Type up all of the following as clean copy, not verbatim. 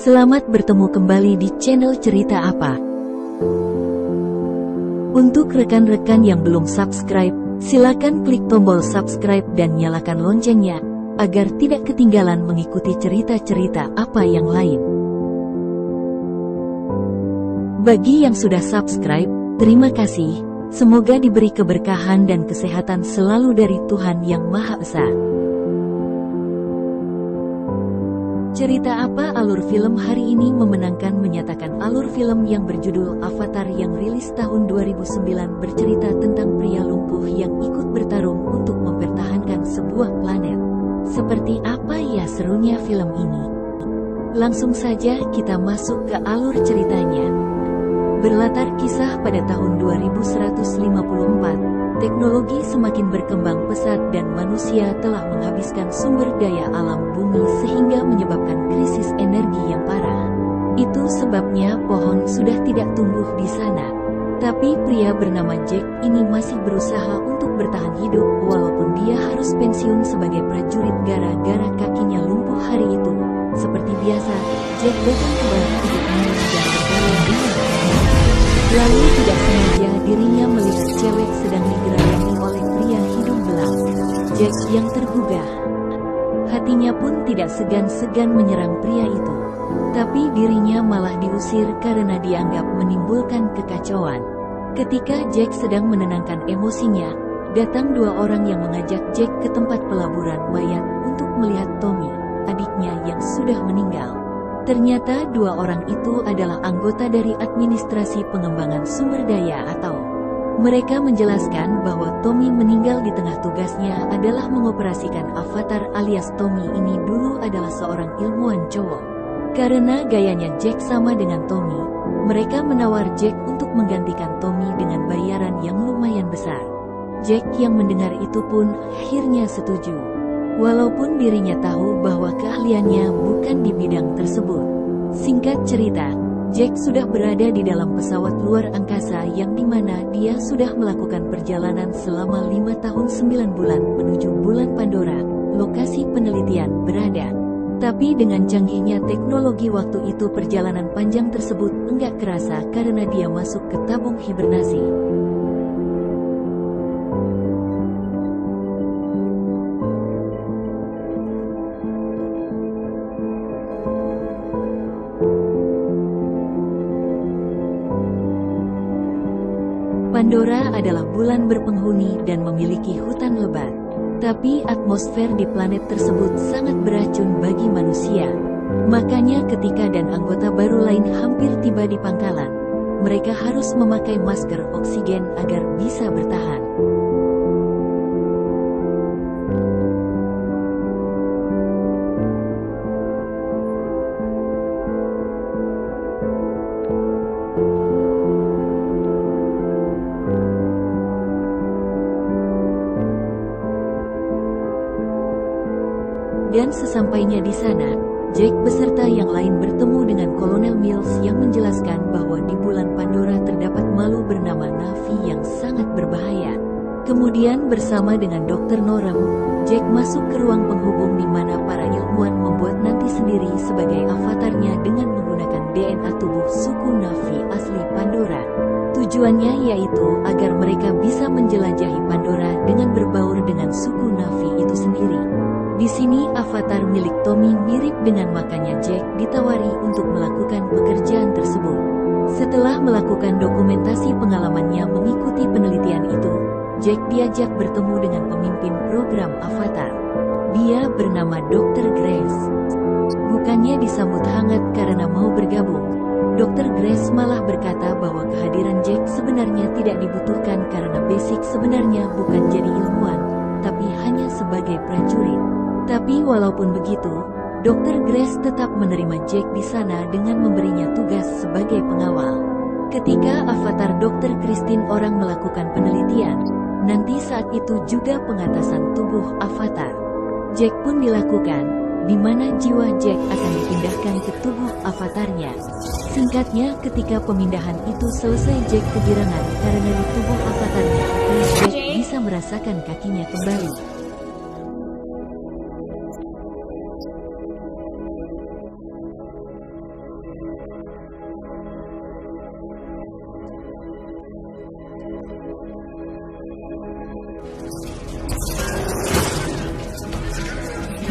Selamat bertemu kembali di channel Cerita Apa. Untuk rekan-rekan yang belum subscribe, silakan klik tombol subscribe dan nyalakan loncengnya, agar tidak ketinggalan mengikuti cerita-cerita apa yang lain. Bagi yang sudah subscribe, terima kasih. Semoga diberi keberkahan dan kesehatan selalu dari Tuhan Yang Maha Esa. Cerita Apa alur film hari ini memenangkan menyatakan alur film yang berjudul Avatar yang rilis tahun 2009 bercerita tentang pria lumpuh yang ikut bertarung untuk mempertahankan sebuah planet. Seperti apa ya serunya film ini? Langsung saja kita masuk ke alur ceritanya. Berlatar kisah pada tahun 2154. Teknologi semakin berkembang pesat dan manusia telah menghabiskan sumber daya alam bumi sehingga menyebabkan krisis energi yang parah. Itu sebabnya pohon sudah tidak tumbuh di sana. Tapi pria bernama Jack ini masih berusaha untuk bertahan hidup walaupun dia harus pensiun sebagai prajurit gara-gara kakinya lumpuh hari itu. Seperti biasa, Jack datang ke bar untuk minum dan bergaul dengan lalu tidak sengaja dirinya melihat cewek sedang digerayangi oleh pria hidung belang. Jack yang tergugah. Hatinya pun tidak segan-segan menyerang pria itu. Tapi dirinya malah diusir karena dianggap menimbulkan kekacauan. Ketika Jack sedang menenangkan emosinya, datang dua orang yang mengajak Jack ke tempat pelaburan mayat untuk melihat Tommy, adiknya yang sudah meninggal. Ternyata dua orang itu adalah anggota dari administrasi pengembangan sumber daya atau mereka menjelaskan bahwa Tommy meninggal di tengah tugasnya adalah mengoperasikan avatar alias Tommy ini dulu adalah seorang ilmuwan cowok. Karena gayanya Jack sama dengan Tommy, mereka menawar Jack untuk menggantikan Tommy dengan bayaran yang lumayan besar. Jack yang mendengar itu pun akhirnya setuju. Walaupun dirinya tahu bahwa keahliannya bukan di bidang tersebut. Singkat cerita, Jack sudah berada di dalam pesawat luar angkasa yang dimana dia sudah melakukan perjalanan selama 5 tahun 9 bulan menuju bulan Pandora, lokasi penelitian berada. Tapi dengan canggihnya teknologi waktu itu perjalanan panjang tersebut enggak kerasa karena dia masuk ke tabung hibernasi. Pandora adalah bulan berpenghuni dan memiliki hutan lebat. Tapi atmosfer di planet tersebut sangat beracun bagi manusia. Makanya ketika dan anggota baru lain hampir tiba di pangkalan, mereka harus memakai masker oksigen agar bisa bertahan. Dan sesampainya di sana, Jack beserta yang lain bertemu dengan Kolonel Mills yang menjelaskan bahwa di bulan Pandora terdapat makhluk bernama Navi yang sangat berbahaya. Kemudian bersama dengan Dr. Norem, Jack masuk ke ruang penghubung di mana para ilmuwan membuat nanti sendiri sebagai avatarnya dengan menggunakan DNA tubuh suku Navi asli Pandora. Tujuannya yaitu agar mereka bisa menjelajahi Pandora dengan berbaur dengan suku Navi itu sendiri. Di sini avatar milik Tommy mirip dengan makanya Jack ditawari untuk melakukan pekerjaan tersebut. Setelah melakukan dokumentasi pengalamannya mengikuti penelitian itu, Jack diajak bertemu dengan pemimpin program avatar. Dia bernama Dr. Grace. Bukannya disambut hangat karena mau bergabung, Dr. Grace malah berkata bahwa kehadiran Jack sebenarnya tidak dibutuhkan karena basic sebenarnya bukan jadi ilmuwan, tapi hanya sebagai prajurit. Tapi walaupun begitu, Dr. Grace tetap menerima Jack di sana dengan memberinya tugas sebagai pengawal. Ketika avatar Dr. Christine orang melakukan penelitian, nanti saat itu juga pengatasan tubuh avatar Jack pun dilakukan, di mana jiwa Jack akan dipindahkan ke tubuh avatarnya. Singkatnya, ketika pemindahan itu selesai, Jack kegirangan karena di tubuh avatarnya, Jack bisa merasakan kakinya kembali.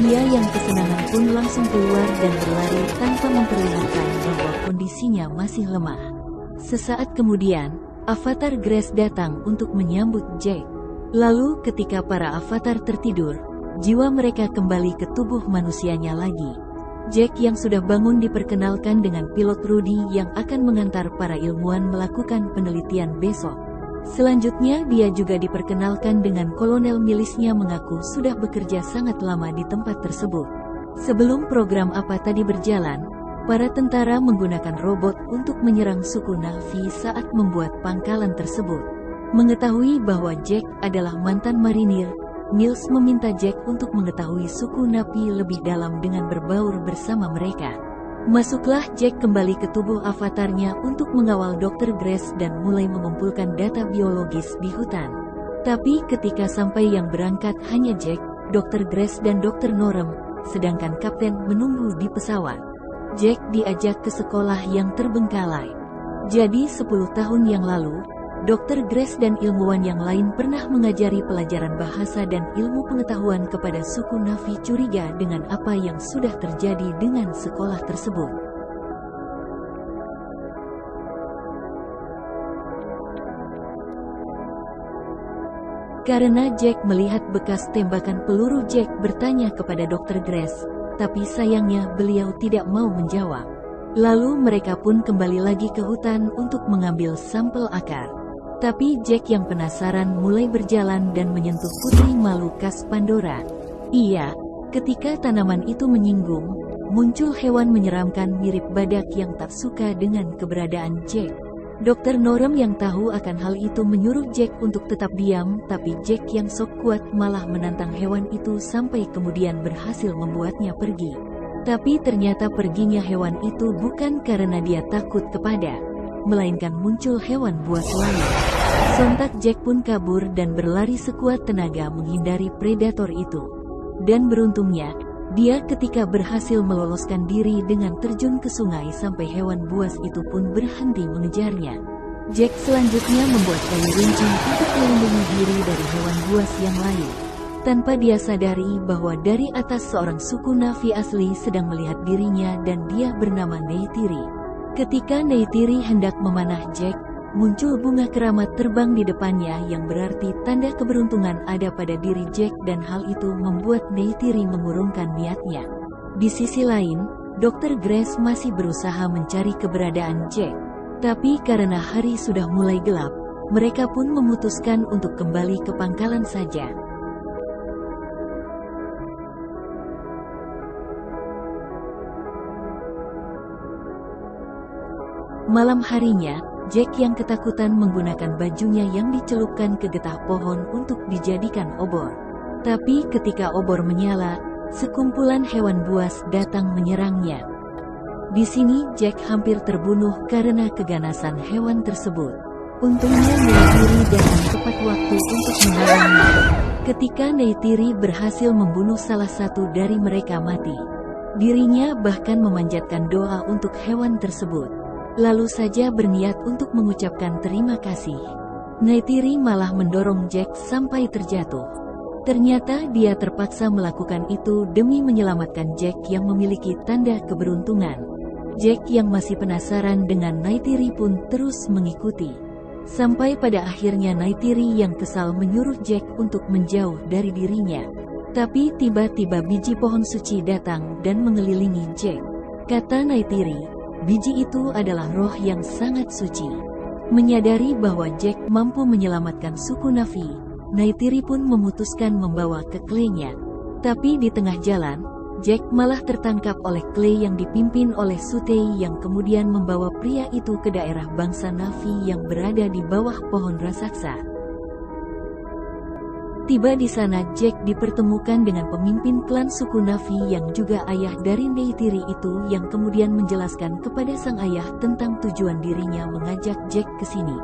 Dia yang kesenangan pun langsung keluar dan berlari tanpa memperlihatkan bahwa kondisinya masih lemah. Sesaat kemudian, Avatar Grace datang untuk menyambut Jack. Lalu ketika para avatar tertidur, jiwa mereka kembali ke tubuh manusianya lagi. Jack yang sudah bangun diperkenalkan dengan pilot Rudy yang akan mengantar para ilmuwan melakukan penelitian besok. Selanjutnya dia juga diperkenalkan dengan kolonel milisnya mengaku sudah bekerja sangat lama di tempat tersebut. Sebelum program apa tadi berjalan, para tentara menggunakan robot untuk menyerang suku Na'vi saat membuat pangkalan tersebut. Mengetahui bahwa Jack adalah mantan marinir, Mills meminta Jack untuk mengetahui suku Napi lebih dalam dengan berbaur bersama mereka. Masuklah Jack kembali ke tubuh avatarnya untuk mengawal Dr. Grace dan mulai mengumpulkan data biologis di hutan. Tapi ketika sampai yang berangkat hanya Jack, Dr. Grace dan Dr. Norem, sedangkan Kapten menunggu di pesawat. Jack diajak ke sekolah yang terbengkalai. Jadi 10 tahun yang lalu, Dr. Grace dan ilmuwan yang lain pernah mengajari pelajaran bahasa dan ilmu pengetahuan kepada suku Na'vi curiga dengan apa yang sudah terjadi dengan sekolah tersebut. Karena Jack melihat bekas tembakan peluru, Jack bertanya kepada Dr. Grace, tapi sayangnya beliau tidak mau menjawab. Lalu mereka pun kembali lagi ke hutan untuk mengambil sampel akar. Tapi Jack yang penasaran mulai berjalan dan menyentuh putri Malukas Pandora. Iya, ketika tanaman itu menyinggung, muncul hewan menyeramkan mirip badak yang tak suka dengan keberadaan Jack. Dr. Norem yang tahu akan hal itu menyuruh Jack untuk tetap diam, tapi Jack yang sok kuat malah menantang hewan itu sampai kemudian berhasil membuatnya pergi. Tapi ternyata perginya hewan itu bukan karena dia takut kepada, melainkan muncul hewan buas lain. Sontak Jack pun kabur dan berlari sekuat tenaga menghindari predator itu. Dan beruntungnya, dia ketika berhasil meloloskan diri dengan terjun ke sungai sampai hewan buas itu pun berhenti mengejarnya. Jack selanjutnya membuat kayu runcing untuk melindungi diri dari hewan buas yang lain. Tanpa dia sadari bahwa dari atas seorang suku Na'vi asli sedang melihat dirinya dan dia bernama Neytiri. Ketika Neytiri hendak memanah Jack, muncul bunga keramat terbang di depannya yang berarti tanda keberuntungan ada pada diri Jack dan hal itu membuat Neytiri mengurungkan niatnya. Di sisi lain, Dr. Grace masih berusaha mencari keberadaan Jack. Tapi karena hari sudah mulai gelap, mereka pun memutuskan untuk kembali ke pangkalan saja. Malam harinya, Jack yang ketakutan menggunakan bajunya yang dicelupkan ke getah pohon untuk dijadikan obor. Tapi ketika obor menyala, sekumpulan hewan buas datang menyerangnya. Di sini Jack hampir terbunuh karena keganasan hewan tersebut. Untungnya Neytiri datang tepat waktu untuk menolongnya. Ketika Neytiri berhasil membunuh salah satu dari mereka mati, dirinya bahkan memanjatkan doa untuk hewan tersebut. Lalu saja berniat untuk mengucapkan terima kasih. Neytiri malah mendorong Jack sampai terjatuh. Ternyata dia terpaksa melakukan itu demi menyelamatkan Jack yang memiliki tanda keberuntungan. Jack yang masih penasaran dengan Neytiri pun terus mengikuti. Sampai pada akhirnya Neytiri yang kesal menyuruh Jack untuk menjauh dari dirinya. Tapi tiba-tiba biji pohon suci datang dan mengelilingi Jack. Kata Neytiri, biji itu adalah roh yang sangat suci. Menyadari bahwa Jack mampu menyelamatkan suku Na'vi, Neytiri pun memutuskan membawa ke Clay-nya. Tapi di tengah jalan, Jack malah tertangkap oleh Clay yang dipimpin oleh Sutei yang kemudian membawa pria itu ke daerah bangsa Na'vi yang berada di bawah pohon raksasa. Tiba di sana Jack dipertemukan dengan pemimpin klan suku Na'vi yang juga ayah dari Neytiri itu yang kemudian menjelaskan kepada sang ayah tentang tujuan dirinya mengajak Jack ke sini.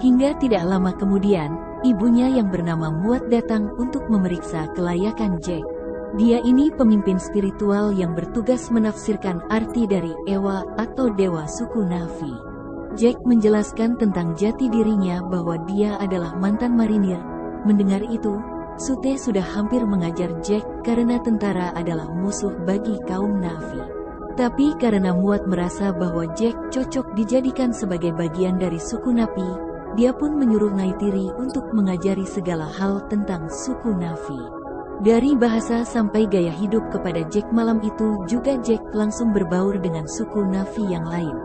Hingga tidak lama kemudian, ibunya yang bernama Muat datang untuk memeriksa kelayakan Jack. Dia ini pemimpin spiritual yang bertugas menafsirkan arti dari Ewa atau Dewa suku Na'vi. Jack menjelaskan tentang jati dirinya bahwa dia adalah mantan marinir. Mendengar itu, Sute sudah hampir mengajar Jack karena tentara adalah musuh bagi kaum Na'vi. Tapi karena Muat merasa bahwa Jack cocok dijadikan sebagai bagian dari suku Napi, dia pun menyuruh Neytiri untuk mengajari segala hal tentang suku Na'vi. Dari bahasa sampai gaya hidup kepada Jack malam itu juga Jack langsung berbaur dengan suku Na'vi yang lain.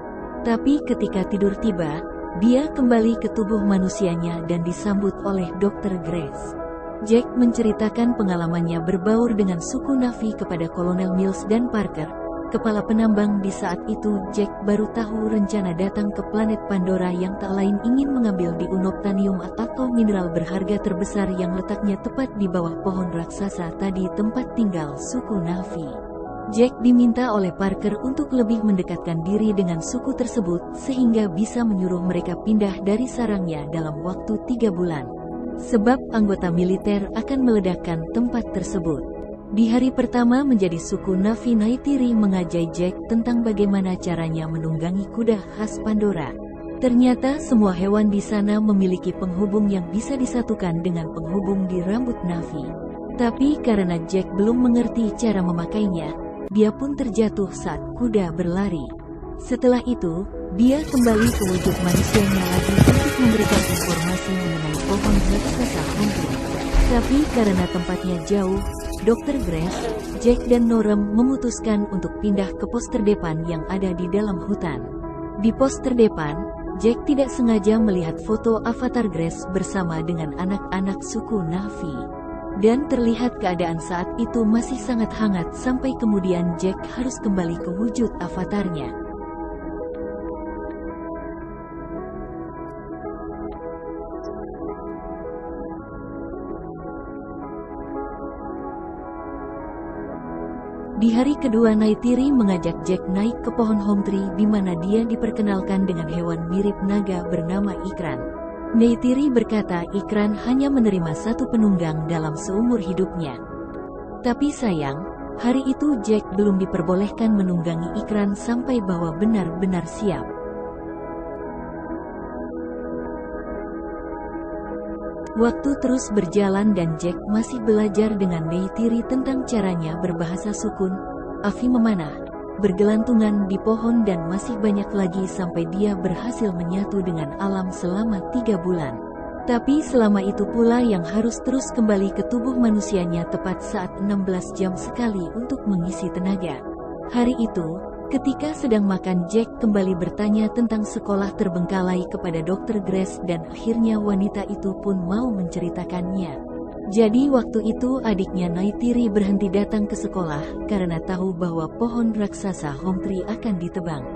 Tapi ketika tidur tiba, dia kembali ke tubuh manusianya dan disambut oleh Dr. Grace. Jack menceritakan pengalamannya berbaur dengan suku Na'vi kepada Kolonel Mills dan Parker, kepala penambang. Di saat itu Jack baru tahu rencana datang ke planet Pandora yang tak lain ingin mengambil di unobtainium atau mineral berharga terbesar yang letaknya tepat di bawah pohon raksasa tadi tempat tinggal suku Na'vi. Jack diminta oleh Parker untuk lebih mendekatkan diri dengan suku tersebut sehingga bisa menyuruh mereka pindah dari sarangnya dalam waktu 3 bulan. Sebab anggota militer akan meledakkan tempat tersebut. Di hari pertama menjadi suku Na'vi, Neytiri mengajari Jack tentang bagaimana caranya menunggangi kuda khas Pandora. Ternyata semua hewan di sana memiliki penghubung yang bisa disatukan dengan penghubung di rambut Na'vi. Tapi karena Jack belum mengerti cara memakainya, dia pun terjatuh saat kuda berlari. Setelah itu, dia kembali ke wujud manusianya lagi untuk memberikan informasi mengenai pohon raksasa Hongkri. Tapi karena tempatnya jauh, Dr. Grace, Jack dan Norem memutuskan untuk pindah ke pos terdepan yang ada di dalam hutan. Di pos terdepan, Jack tidak sengaja melihat foto avatar Grace bersama dengan anak-anak suku Na'vi. Dan terlihat keadaan saat itu masih sangat hangat sampai kemudian Jack harus kembali ke wujud avatarnya. Di hari kedua, Neytiri mengajak Jack naik ke pohon Hongkri di mana dia diperkenalkan dengan hewan mirip naga bernama Ikran. Neytiri berkata Ikran hanya menerima satu penunggang dalam seumur hidupnya. Tapi sayang, hari itu Jack belum diperbolehkan menunggangi Ikran sampai bahwa benar-benar siap. Waktu terus berjalan dan Jack masih belajar dengan Neytiri tentang caranya berbahasa sukun, afi memanah, bergelantungan di pohon dan masih banyak lagi sampai dia berhasil menyatu dengan alam selama 3 bulan. Tapi selama itu pula yang harus terus kembali ke tubuh manusianya tepat saat 16 jam sekali untuk mengisi tenaga. Hari itu, ketika sedang makan, Jack kembali bertanya tentang sekolah terbengkalai kepada Dr. Grace dan akhirnya wanita itu pun mau menceritakannya. Jadi waktu itu adiknya Neytiri berhenti datang ke sekolah karena tahu bahwa pohon raksasa Hongkri akan ditebang.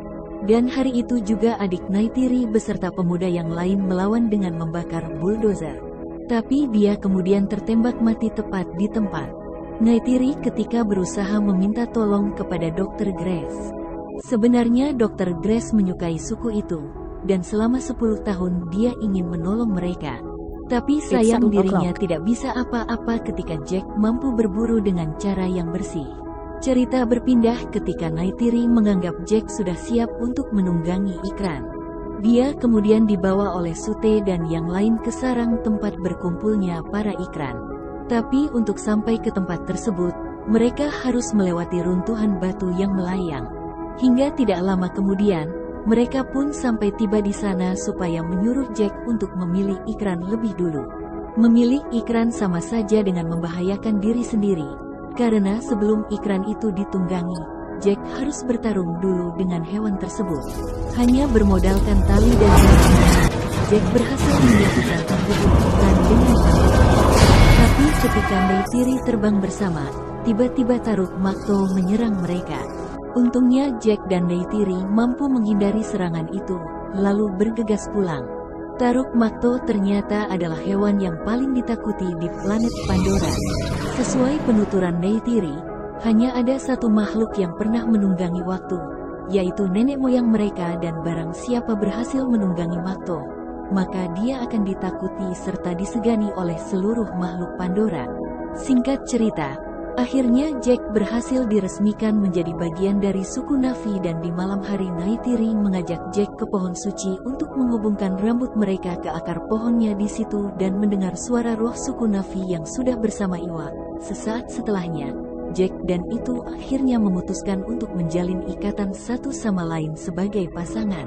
Dan hari itu juga adik Neytiri beserta pemuda yang lain melawan dengan membakar bulldozer. Tapi dia kemudian tertembak mati tepat di tempat. Neytiri ketika berusaha meminta tolong kepada Dr. Grace. Sebenarnya Dr. Grace menyukai suku itu, dan selama 10 tahun dia ingin menolong mereka. Tapi sayang dirinya tidak bisa apa-apa ketika Jack mampu berburu dengan cara yang bersih. Cerita berpindah ketika Neytiri menganggap Jack sudah siap untuk menunggangi Ikran. Dia kemudian dibawa oleh Sute dan yang lain ke sarang tempat berkumpulnya para Ikran. Tapi untuk sampai ke tempat tersebut, mereka harus melewati runtuhan batu yang melayang. Hingga tidak lama kemudian, mereka pun sampai tiba di sana supaya menyuruh Jack untuk memilih Ikran lebih dulu. Memilih Ikran sama saja dengan membahayakan diri sendiri, karena sebelum Ikran itu ditunggangi, Jack harus bertarung dulu dengan hewan tersebut. Hanya bermodalkan tali dan jari, Jack berhasil menyatukan penghubung Ikran dengan Pandora. Tapi ketika Neytiri terbang bersama, tiba-tiba Taruk Makto menyerang mereka. Untungnya Jack dan Neytiri mampu menghindari serangan itu, lalu bergegas pulang. Taruk Makto ternyata adalah hewan yang paling ditakuti di planet Pandora. Sesuai penuturan Neytiri, hanya ada satu makhluk yang pernah menunggangi waktu, yaitu nenek moyang mereka, dan barang siapa berhasil menunggangi Makto, maka dia akan ditakuti serta disegani oleh seluruh makhluk Pandora. Singkat cerita, Akhirnya Jack berhasil diresmikan menjadi bagian dari suku Na'vi dan di malam hari Neytiri mengajak Jack ke pohon suci untuk menghubungkan rambut mereka ke akar pohonnya di situ dan mendengar suara roh suku Na'vi yang sudah bersama Iwa. Sesaat setelahnya, Jack dan itu akhirnya memutuskan untuk menjalin ikatan satu sama lain sebagai pasangan.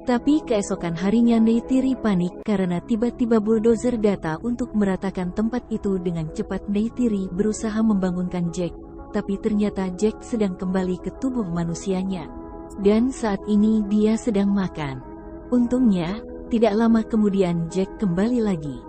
Tapi keesokan harinya Neytiri panik karena tiba-tiba bulldozer datang untuk meratakan tempat itu. Dengan cepat Neytiri berusaha membangunkan Jack, tapi ternyata Jack sedang kembali ke tubuh manusianya. Dan saat ini dia sedang makan. Untungnya, tidak lama kemudian Jack kembali lagi.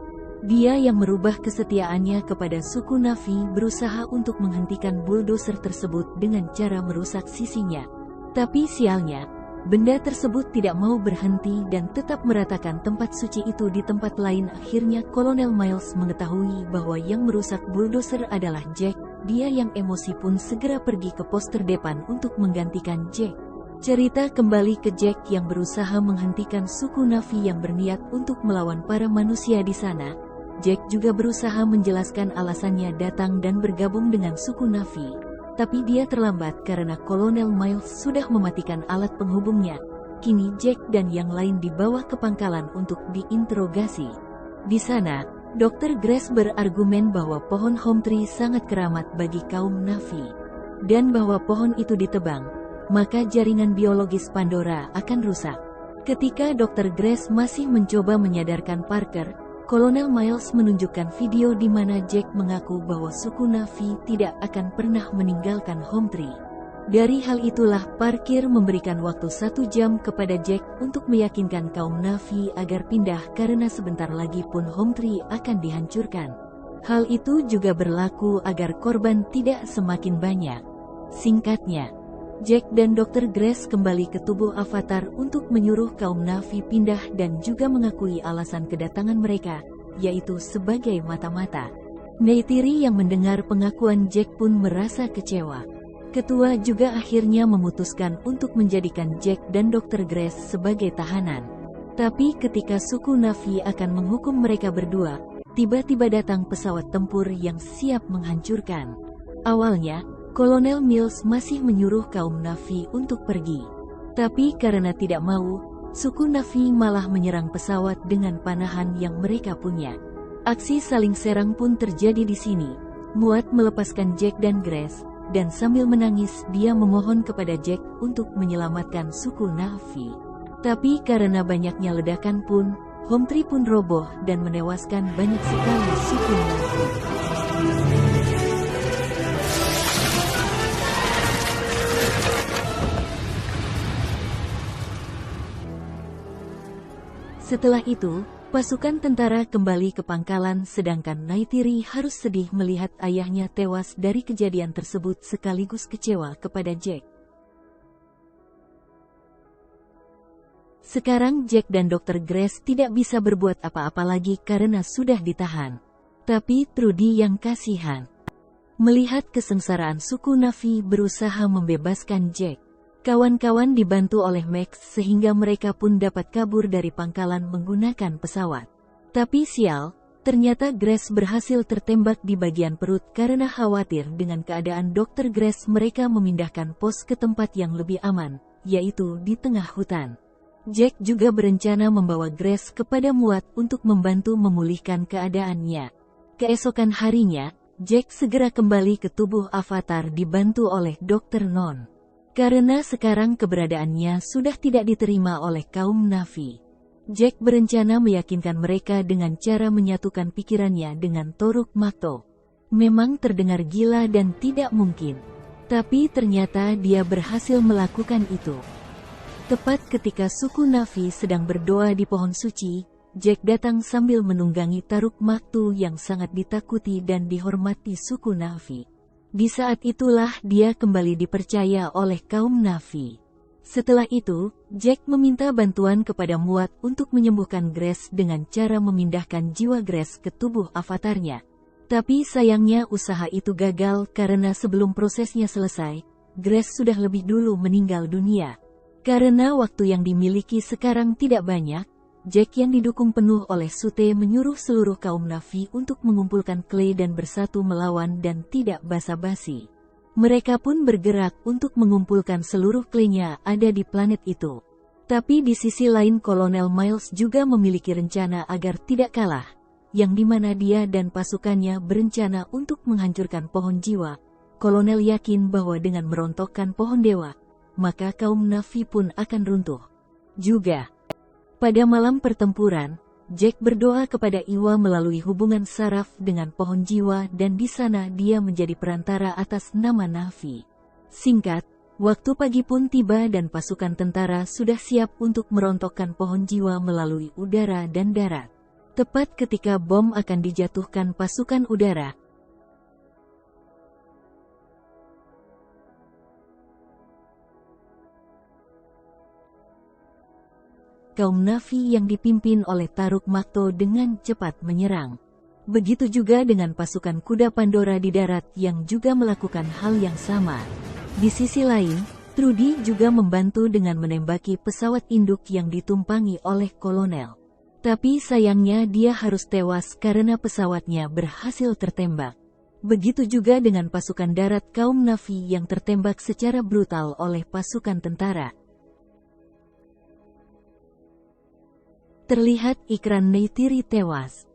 Dia yang merubah kesetiaannya kepada suku Na'vi berusaha untuk menghentikan bulldozer tersebut dengan cara merusak sisinya. Tapi sialnya, benda tersebut tidak mau berhenti dan tetap meratakan tempat suci itu di tempat lain. Akhirnya Kolonel Miles mengetahui bahwa yang merusak bulldozer adalah Jack. Dia yang emosi pun segera pergi ke pos terdepan untuk menggantikan Jack. Cerita kembali ke Jack yang berusaha menghentikan suku Na'vi yang berniat untuk melawan para manusia di sana. Jack juga berusaha menjelaskan alasannya datang dan bergabung dengan suku Na'vi. Tapi dia terlambat karena Kolonel Miles sudah mematikan alat penghubungnya. Kini Jack dan yang lain dibawa ke pangkalan untuk diinterogasi. Di sana, Dr. Grace berargumen bahwa pohon Home Tree sangat keramat bagi kaum Na'vi. Dan bahwa pohon itu ditebang, maka jaringan biologis Pandora akan rusak. Ketika Dr. Grace masih mencoba menyadarkan Parker, Kolonel Miles menunjukkan video di mana Jack mengaku bahwa suku Na'vi tidak akan pernah meninggalkan Home Tree. Dari hal itulah Parker memberikan waktu 1 jam kepada Jack untuk meyakinkan kaum Na'vi agar pindah karena sebentar lagi pun Home Tree akan dihancurkan. Hal itu juga berlaku agar korban tidak semakin banyak. Singkatnya, Jack dan Dr. Grace kembali ke tubuh Avatar untuk menyuruh kaum Na'vi pindah dan juga mengakui alasan kedatangan mereka, yaitu sebagai mata-mata. Neytiri yang mendengar pengakuan Jack pun merasa kecewa. Ketua juga akhirnya memutuskan untuk menjadikan Jack dan Dr. Grace sebagai tahanan. Tapi ketika suku Na'vi akan menghukum mereka berdua, tiba-tiba datang pesawat tempur yang siap menghancurkan. Awalnya, Kolonel Mills masih menyuruh kaum Na'vi untuk pergi. Tapi karena tidak mau, suku Na'vi malah menyerang pesawat dengan panahan yang mereka punya. Aksi saling serang pun terjadi di sini. Muat melepaskan Jack dan Grace, dan sambil menangis dia memohon kepada Jack untuk menyelamatkan suku Na'vi. Tapi karena banyaknya ledakan pun, Home Tree pun roboh dan menewaskan banyak sekali suku Na'vi. Setelah itu, pasukan tentara kembali ke pangkalan sedangkan Neytiri harus sedih melihat ayahnya tewas. Dari kejadian tersebut sekaligus kecewa kepada Jack. Sekarang Jack dan Dr. Grace tidak bisa berbuat apa-apa lagi karena sudah ditahan. Tapi Trudy yang kasihan melihat kesengsaraan suku Na'vi berusaha membebaskan Jack. Kawan-kawan dibantu oleh Max sehingga mereka pun dapat kabur dari pangkalan menggunakan pesawat. Tapi sial, ternyata Grace berhasil tertembak di bagian perut. Karena khawatir dengan keadaan Dr. Grace, mereka memindahkan pos ke tempat yang lebih aman, yaitu di tengah hutan. Jack juga berencana membawa Grace kepada Muat untuk membantu memulihkan keadaannya. Keesokan harinya, Jack segera kembali ke tubuh Avatar dibantu oleh Dr. Non. Karena sekarang keberadaannya sudah tidak diterima oleh kaum Na'vi. Jack berencana meyakinkan mereka dengan cara menyatukan pikirannya dengan Toruk Makto. Memang terdengar gila dan tidak mungkin. Tapi ternyata dia berhasil melakukan itu. Tepat ketika suku Na'vi sedang berdoa di pohon suci, Jack datang sambil menunggangi Taruk Makto yang sangat ditakuti dan dihormati suku Na'vi. Di saat itulah dia kembali dipercaya oleh kaum Na'vi. Setelah itu, Jack meminta bantuan kepada Muat untuk menyembuhkan Grace dengan cara memindahkan jiwa Grace ke tubuh avatarnya. Tapi sayangnya usaha itu gagal karena sebelum prosesnya selesai, Grace sudah lebih dulu meninggal dunia. Karena waktu yang dimiliki sekarang tidak banyak, Jack yang didukung penuh oleh Sute menyuruh seluruh kaum Na'vi untuk mengumpulkan Clay dan bersatu melawan dan tidak basa-basi. Mereka pun bergerak untuk mengumpulkan seluruh Clay-nya ada di planet itu. Tapi di sisi lain Kolonel Miles juga memiliki rencana agar tidak kalah, yang dimana dia dan pasukannya berencana untuk menghancurkan pohon jiwa. Kolonel yakin bahwa dengan merontokkan pohon dewa, maka kaum Na'vi pun akan runtuh. Juga, pada malam pertempuran, Jack berdoa kepada Iwa melalui hubungan saraf dengan pohon jiwa dan di sana dia menjadi perantara atas nama Na'vi. Singkat, waktu pagi pun tiba dan pasukan tentara sudah siap untuk merontokkan pohon jiwa melalui udara dan darat. Tepat ketika bom akan dijatuhkan pasukan udara, kaum Na'vi yang dipimpin oleh Taruk Makto dengan cepat menyerang. Begitu juga dengan pasukan kuda Pandora di darat yang juga melakukan hal yang sama. Di sisi lain, Trudy juga membantu dengan menembaki pesawat induk yang ditumpangi oleh kolonel. Tapi sayangnya dia harus tewas karena pesawatnya berhasil tertembak. Begitu juga dengan pasukan darat kaum Na'vi yang tertembak secara brutal oleh pasukan tentara. Terlihat ikran Neytiri tewas.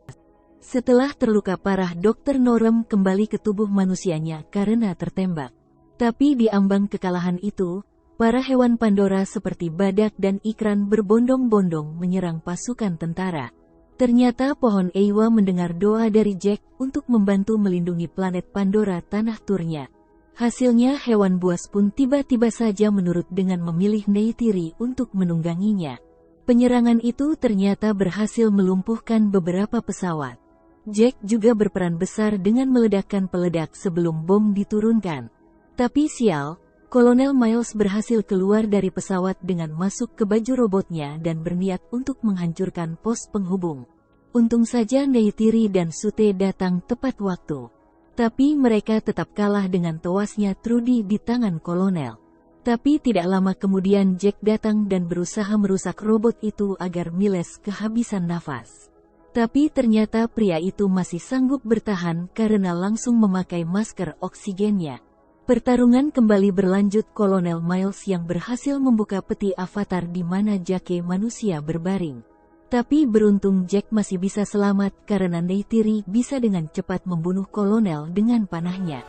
Setelah terluka parah, Dr. Norem kembali ke tubuh manusianya karena tertembak. Tapi di ambang kekalahan itu, para hewan Pandora seperti badak dan ikran berbondong-bondong menyerang pasukan tentara. Ternyata pohon Eywa mendengar doa dari Jack untuk membantu melindungi planet Pandora tanah turnya. Hasilnya hewan buas pun tiba-tiba saja menurut dengan memilih Neytiri untuk menungganginya. Penyerangan itu ternyata berhasil melumpuhkan beberapa pesawat. Jack juga berperan besar dengan meledakkan peledak sebelum bom diturunkan. Tapi sial, Kolonel Miles berhasil keluar dari pesawat dengan masuk ke baju robotnya dan berniat untuk menghancurkan pos penghubung. Untung saja Neytiri dan Sute datang tepat waktu. Tapi mereka tetap kalah dengan tewasnya Trudy di tangan kolonel. Tapi tidak lama kemudian Jack datang dan berusaha merusak robot itu agar Miles kehabisan nafas. Tapi ternyata pria itu masih sanggup bertahan karena langsung memakai masker oksigennya. Pertarungan kembali berlanjut. Kolonel Miles yang berhasil membuka peti avatar di mana Jake manusia berbaring. Tapi beruntung Jack masih bisa selamat karena Neytiri bisa dengan cepat membunuh kolonel dengan panahnya.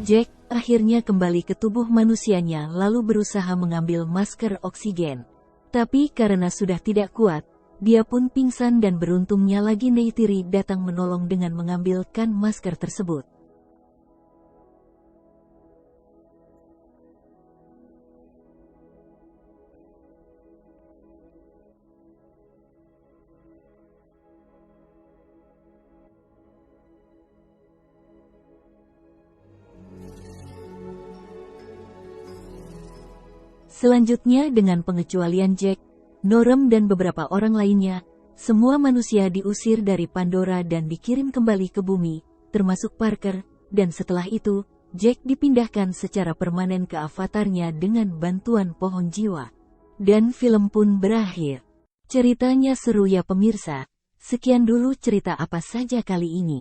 Jack akhirnya kembali ke tubuh manusianya lalu berusaha mengambil masker oksigen. Tapi karena sudah tidak kuat, dia pun pingsan dan beruntungnya lagi Neytiri datang menolong dengan mengambilkan masker tersebut. Selanjutnya dengan pengecualian Jack, Norem dan beberapa orang lainnya, semua manusia diusir dari Pandora dan dikirim kembali ke bumi, termasuk Parker, dan setelah itu, Jack dipindahkan secara permanen ke avatarnya dengan bantuan pohon jiwa. Dan film pun berakhir. Ceritanya seru ya pemirsa, sekian dulu cerita apa saja kali ini.